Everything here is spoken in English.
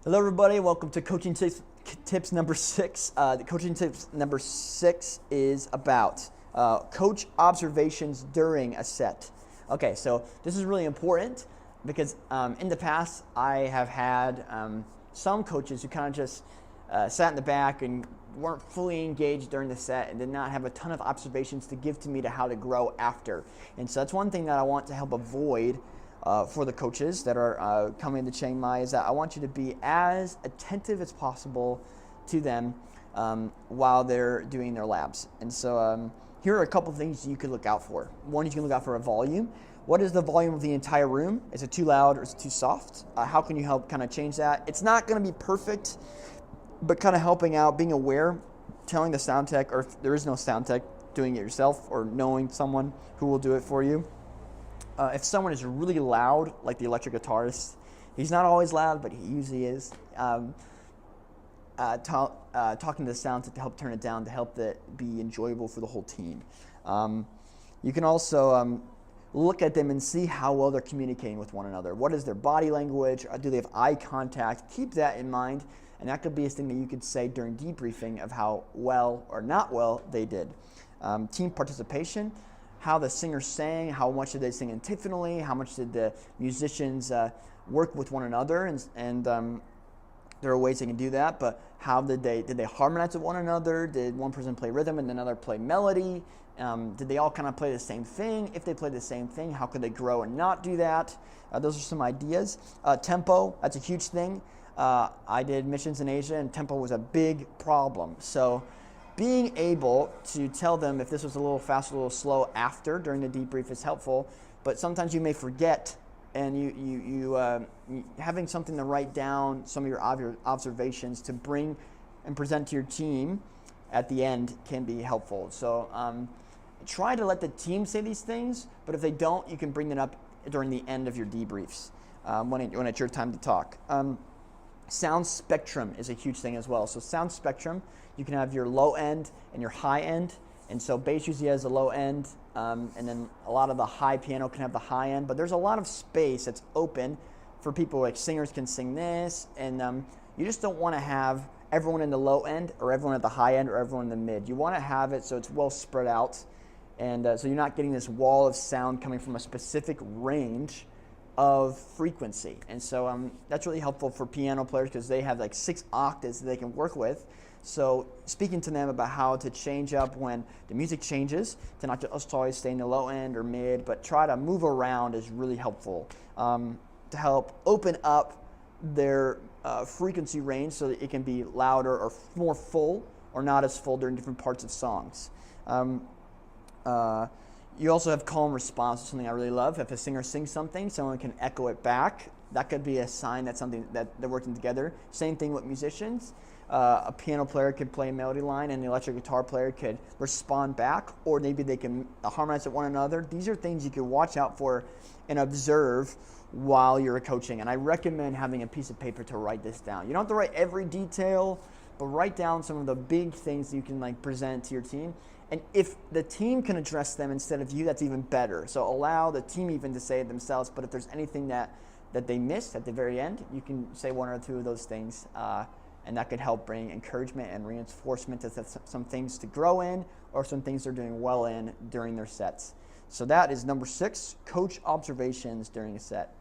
Hello, everybody. Welcome to Coaching Tips number 6. The Coaching Tips number 6 is about coach observations during a set. Okay, so this is really important because in the past I have had some coaches who kind of just sat in the back and weren't fully engaged during the set and did not have a ton of observations to give to me to how to grow after. And so that's one thing that I want to help avoid for the coaches that are coming to Chiang Mai, is that I want you to be as attentive as possible to them while they're doing their labs. And so here are a couple things you could look out for. One, you can look out for a volume. What is the volume of the entire room? Is it too loud or is it too soft? How can you help kind of change that? It's not going to be perfect, but kind of helping out, being aware, telling the sound tech, or if there is no sound tech, doing it yourself or knowing someone who will do it for you. If someone is really loud, like the electric guitarist, he's not always loud, but he usually is, talking to the sound to help turn it down, to help that be enjoyable for the whole team. You can also look at them and see how well they're communicating with one another. What is their body language? Do they have eye contact? Keep that in mind, and that could be a thing that you could say during debriefing of how well or not well they did. Team participation. How the singer sang, how much did they sing intentionally, how much did the musicians work with one another, and there are ways they can do that, but how did they harmonize with one another? Did one person play rhythm and another play melody? Did they all kind of play the same thing? If they played the same thing, how could they grow and not do that? Those are some ideas. Tempo, that's a huge thing. I did missions in Asia, and tempo was a big problem. So being able to tell them if this was a little fast or a little slow after during the debrief is helpful, but sometimes you may forget, and you having something to write down some of your observations to bring and present to your team at the end can be helpful. So try to let the team say these things, but if they don't, you can bring it up during the end of your debriefs when it's your time to talk. Sound spectrum is a huge thing as well. So sound spectrum, you can have your low end and your high end. And so bass usually has a low end, and then a lot of the high piano can have the high end. But there's a lot of space that's open for people, like singers can sing this. And you just don't want to have everyone in the low end or everyone at the high end or everyone in the mid. You want to have it so it's well spread out. And so you're not getting this wall of sound coming from a specific range of frequency. And so that's really helpful for piano players because they have like 6 octaves that they can work with. So speaking to them about how to change up when the music changes, to not just always stay in the low end or mid, but try to move around is really helpful to help open up their frequency range so that it can be louder or more full or not as full during different parts of songs. You also have call and response, something I really love. If a singer sings something, someone can echo it back. That could be a sign that something that they're working together. Same thing with musicians. A piano player could play a melody line and the electric guitar player could respond back, or maybe they can harmonize with one another. These are things you can watch out for and observe while you're coaching. And I recommend having a piece of paper to write this down. You don't have to write every detail, but write down some of the big things you can present to your team. And if the team can address them instead of you, that's even better. So allow the team even to say it themselves, but if there's anything that they missed at the very end, you can say 1 or 2 of those things, and that could help bring encouragement and reinforcement to some things to grow in or some things they're doing well in during their sets. So that is number 6, coach observations during a set.